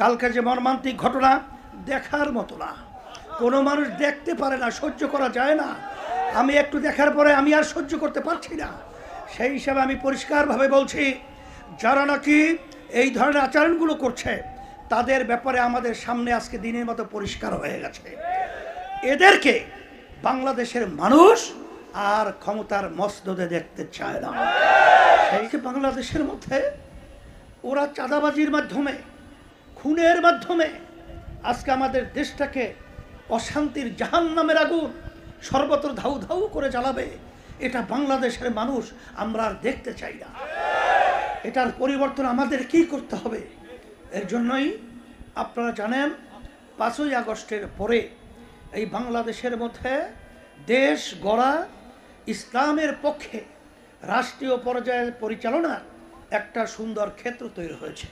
কালকে যে মর্মান্তিক ঘটনা দেখার মতো না, কোনো মানুষ দেখতে পারে না, সহ্য করা যায় না। আমি একটু দেখার পরে আমি আর সহ্য করতে পারছি না। সেই হিসাবে আমি পরিষ্কারভাবে বলছি, যারা নাকি এই ধরনের আচরণগুলো করছে তাদের ব্যাপারে আমাদের সামনে আজকে দিনের মতো পরিষ্কার হয়ে গেছে। এদেরকে বাংলাদেশের মানুষ আর ক্ষমতার মসনদে দেখতে চায় না। সেই বাংলাদেশের মধ্যে ওরা চাঁদাবাজির মাধ্যমে, খুনের মাধ্যমে আজকে আমাদের দেশটাকে অশান্তির জাহান্নামের আগুন সর্বত্র ধাউ ধাউ করে জ্বালাবে, এটা বাংলাদেশের মানুষ আমরা আর দেখতে চাই না। এটার পরিবর্তন আমাদের কি করতে হবে? এর জন্যই আপনারা জানেন 5ই আগস্টের পরে এই বাংলাদেশের মধ্যে দেশ গড়া, ইসলামের পক্ষে রাষ্ট্রীয় পর্যায়ে পরিচালনার একটা সুন্দর ক্ষেত্র তৈরি হয়েছে।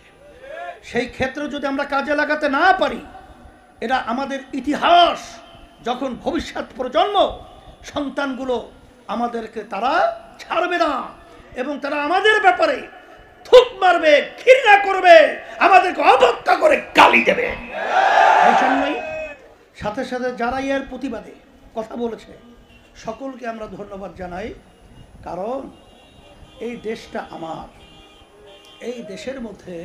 সেই ক্ষেত্র যদি আমরা কাজে লাগাতে না পারি, এটা আমাদের ইতিহাস, যখন ভবিষ্যৎ প্রজন্ম সন্তানগুলো আমাদেরকে তারা ছাড়বে না এবং তারা আমাদের ব্যাপারে থুক মারবে, ঘৃণা করবে, আমাদেরকে অবজ্ঞা করে গালি দেবে। এই জন্যই সাথে সাথে যারা এর প্রতিবাদে কথা বলেছে সকলকে আমরা ধন্যবাদ জানাই। কারণ এই দেশটা আমার, এই দেশের মধ্যে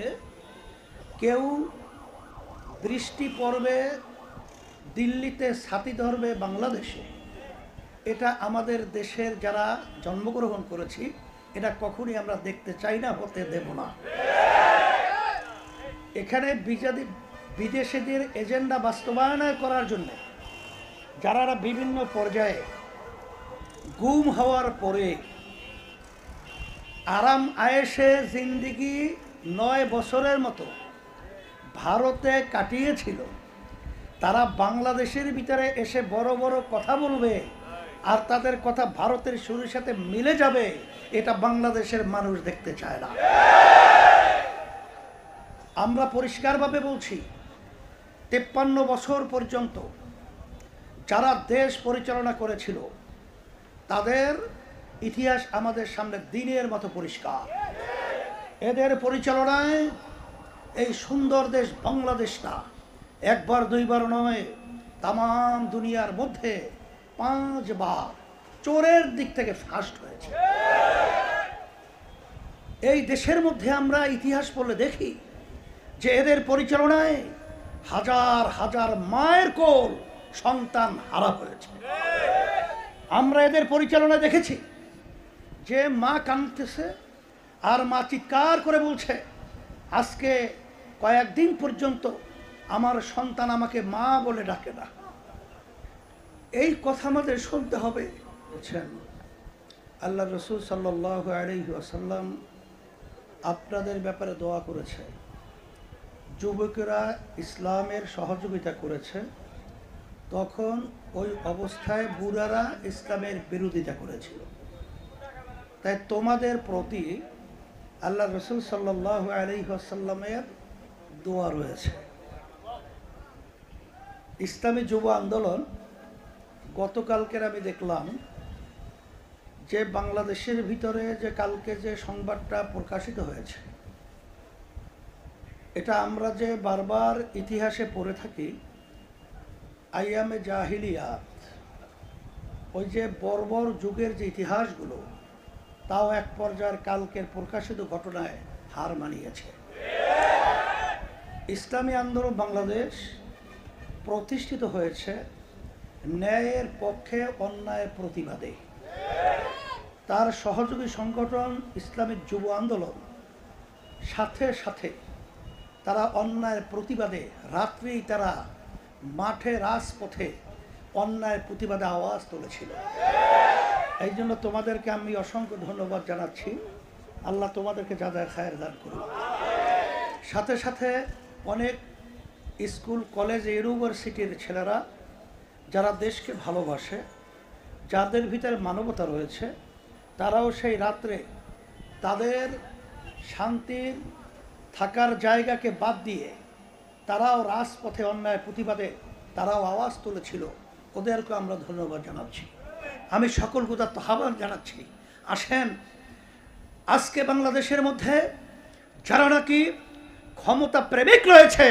কেউ বৃষ্টি পড়বে দিল্লিতে, ছাতি ধরবে বাংলাদেশে, এটা আমাদের দেশের যারা জন্মগ্রহণ করেছি এটা কখনই আমরা দেখতে চাই না, হতে দেব না। এখানে বিদেশিদের এজেন্ডা বাস্তবায়ন করার জন্য যারা বিভিন্ন পর্যায়ে গুম হওয়ার পরে আরাম আয়েশে জিন্দিগি 9 বছরের মতো ভারতে কাটিয়েছিল, তারা বাংলাদেশের ভিতরে এসে বড় বড় কথা বলবে আর তাদের কথা ভারতের সুরের সাথে মিলে যাবে, এটা বাংলাদেশের মানুষ দেখতে চায় না। আমরা পরিষ্কারভাবে বলছি, 53 বছর পর্যন্ত যারা দেশ পরিচালনা করেছিল তাদের ইতিহাস আমাদের সামনে দিনের মতো পরিষ্কার। এদের পরিচালনায় এই সুন্দর দেশ বাংলাদেশটা একবার দুইবার নয়, তাম দুনিয়ার মধ্যে 5 বার চোরের দিক থেকে ফার্স্ট হয়েছে। এই দেশের মধ্যে আমরা ইতিহাস পড়লে দেখি যে এদের পরিচালনায় হাজার হাজার মায়ের কোল সন্তান হারা হয়েছে। আমরা এদের পরিচালনায় দেখেছি যে মা কাঁদতেছে আর মা চিৎকার করে বলছে, আজকে কয়েকদিন পর্যন্ত আমার সন্তান আমাকে মা বলে ডাকে না। এই কথা আমাদের শুনতে হবে। বলছেন আল্লাহ রসুল সাল্লাল্লাহু আলাইহি ওয়াসাল্লাম আপনাদের ব্যাপারে দোয়া করেছে, যুবকেরা ইসলামের সহযোগিতা করেছে, তখন ওই অবস্থায় বুড়ারা ইসলামের বিরোধিতা করেছিল। তাই তোমাদের প্রতি আল্লাহ রসুল সাল্লাল্লাহু আলাইহি ওয়াসাল্লামের দোয়া রয়েছে। ইসলামী যুব আন্দোলন গতকালকের আমি দেখলাম যে বাংলাদেশের ভিতরে যে কালকে যে সংবাদটা প্রকাশিত হয়েছে, এটা আমরা যে বারবার ইতিহাসে পড়ে থাকি, আইয়ামে জাহিলিয়াত, ওই যে বর্বর যুগের যে ইতিহাসগুলো, তাও এক পর্যায়ের কালকের প্রকাশিত ঘটনায় হার মানিয়েছে। ইসলামী আন্দোলন বাংলাদেশ প্রতিষ্ঠিত হয়েছে ন্যায়ের পক্ষে, অন্যায়ের প্রতিবাদে। তার সহযোগী সংগঠন ইসলামিক যুব আন্দোলন সাথে সাথে তারা অন্যায়ের প্রতিবাদে রাত্রেই তারা মাঠে, রাজপথে অন্যায়ের প্রতিবাদে আওয়াজ তুলেছিল। এই জন্য তোমাদেরকে আমি অসংখ্য ধন্যবাদ জানাচ্ছি। আল্লাহ তোমাদেরকে যাদের খায়ের দান করুন। সাথে সাথে অনেক স্কুল, কলেজ, ইউনিভার্সিটির ছেলেরা যারা দেশকে ভালোবাসে, যাদের ভিতরে মানবতা রয়েছে, তারাও সেই রাত্রে তাদের শান্তির থাকার জায়গাকে বাদ দিয়ে তারাও রাজপথে অন্যায় প্রতিবাদে তারাও আওয়াজ তুলেছিল। ওদেরকে আমরা ধন্যবাদ জানাচ্ছি। আমি সকল গুদার্থ আহ্বান জানাচ্ছি, আসেন আজকে বাংলাদেশের মধ্যে যারা নাকি ক্ষমতা প্রেমিক রয়েছে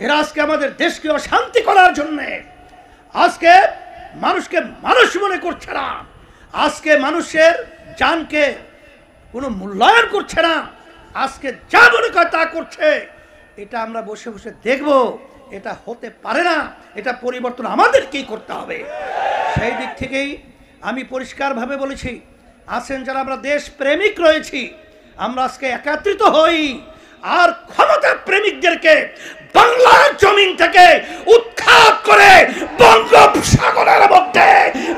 এরা আজকে আমাদের দেশকে অশান্তি করার জন্যে আজকে মানুষকে মানুষ মনে করছে না, আজকে মানুষের জানকে কোনো মূল্যায়ন করছে না, আজকে যা মনে করে তা করছে। এটা আমরা বসে বসে দেখব, এটা হতে পারে না, এটা পরিবর্তন আমাদেরকেই করতে হবে। সেই দিক থেকেই আমি পরিষ্কারভাবে বলেছি, আছেন যারা আমরা দেশ প্রেমিক রয়েছি, আমরা আজকে একত্রিত হই আর ক্ষমতা প্রেমিকদেরকে বাংলার জমিন থেকে উৎখাত করে বঙ্গোপসাগরের মধ্যে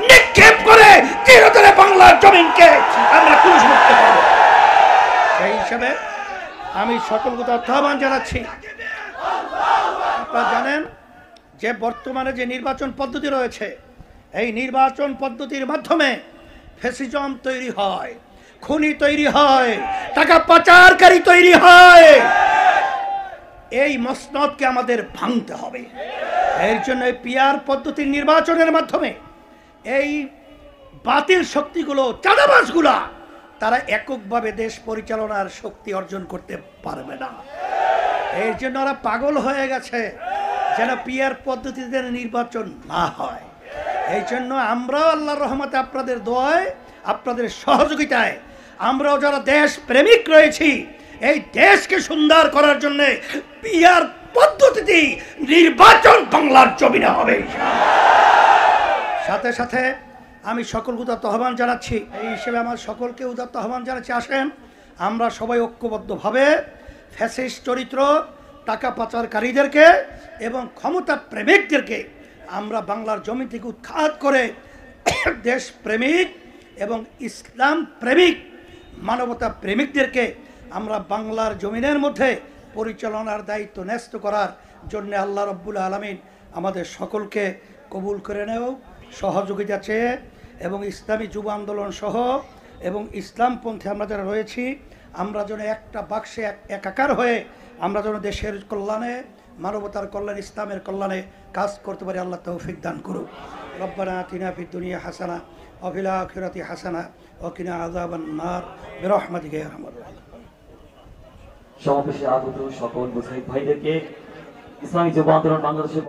নিক্ষেপ করে চিরতরে বাংলার জমিনকে আমরা ক্রুশমুক্ত করব। সেই হিসাবে আমি সকলকে আহ্বান জানাচ্ছি। আপনারা জানেন যে বর্তমানে যে নির্বাচন পদ্ধতি রয়েছে, এই নির্বাচন পদ্ধতির মাধ্যমে ফ্যাসিজম তৈরি হয়, খুনি তৈরি হয়, টাকা পাচারকারী তৈরি হয়। এই মসনদকে আমাদের ভাঙতে হবে। এর জন্য পিআর পদ্ধতির নির্বাচনের মাধ্যমে এই বাতিল শক্তিগুলো, চাঁদাবাজগুলা, তারা এককভাবে দেশ পরিচালনার শক্তি অর্জন করতে পারবে না। এর জন্য ওরা পাগল হয়ে গেছে যেন পিআর পদ্ধতিতে নির্বাচন না হয়। এই জন্য আমরাও আল্লাহর রহমতে আপনাদের দোয়ায়, আপনাদের সহযোগিতায় আমরাও যারা দেশ প্রেমিক রয়েছি, এই দেশকে সুন্দর করার জন্য পিআর পদ্ধতিতে নির্বাচন বাংলার জমিনে হবে। সাথে সাথে আমি সকলকে উদাত্ত আহ্বান জানাচ্ছি, এই হিসেবে আমার সকলকে উদাত্ত আহ্বান জানাচ্ছি, আসেন আমরা সবাই ঐক্যবদ্ধভাবে ফ্যাসিস্ট চরিত্র, টাকা পাচারকারীদেরকে এবং ক্ষমতা প্রেমিকদেরকে আমরা বাংলার জমি থেকে উৎখাত করে দেশ প্রেমিক এবং ইসলাম প্রেমিক, মানবতা প্রেমিকদেরকে আমরা বাংলার জমিনের মধ্যে পরিচালনার দায়িত্ব ন্যস্ত করার জন্য আল্লাহ রব্বুল আলামিন আমাদের সকলকে কবুল করে নেও, সহযোগিতা চেয়ে, এবং ইসলামী যুব আন্দোলন সহ এবং ইসলামপন্থী আমরা যারা রয়েছি, আমরা যেন একটা বাক্সে একাকার হয়ে আমরা যেন দেশের কল্যাণে, মানবতার কল্যাণে, ইসলামের কল্যাণে কাজ করতে পারি। আল্লাহ তৌফিক দান করুক। রব্বানা আতিনা ফিদ দুনিয়া হাসানা ওয়া ফিল আখিরাতি হাসানা ওয়া কিনা আযাবান নার বিরহমাতিকা ইয়া আরহামার রাহিমিন। সমাবেশে আগত সকল মুজাহিদ ভাইদেরকে ইসলামী যুব আন্দোলন বাংলাদেশের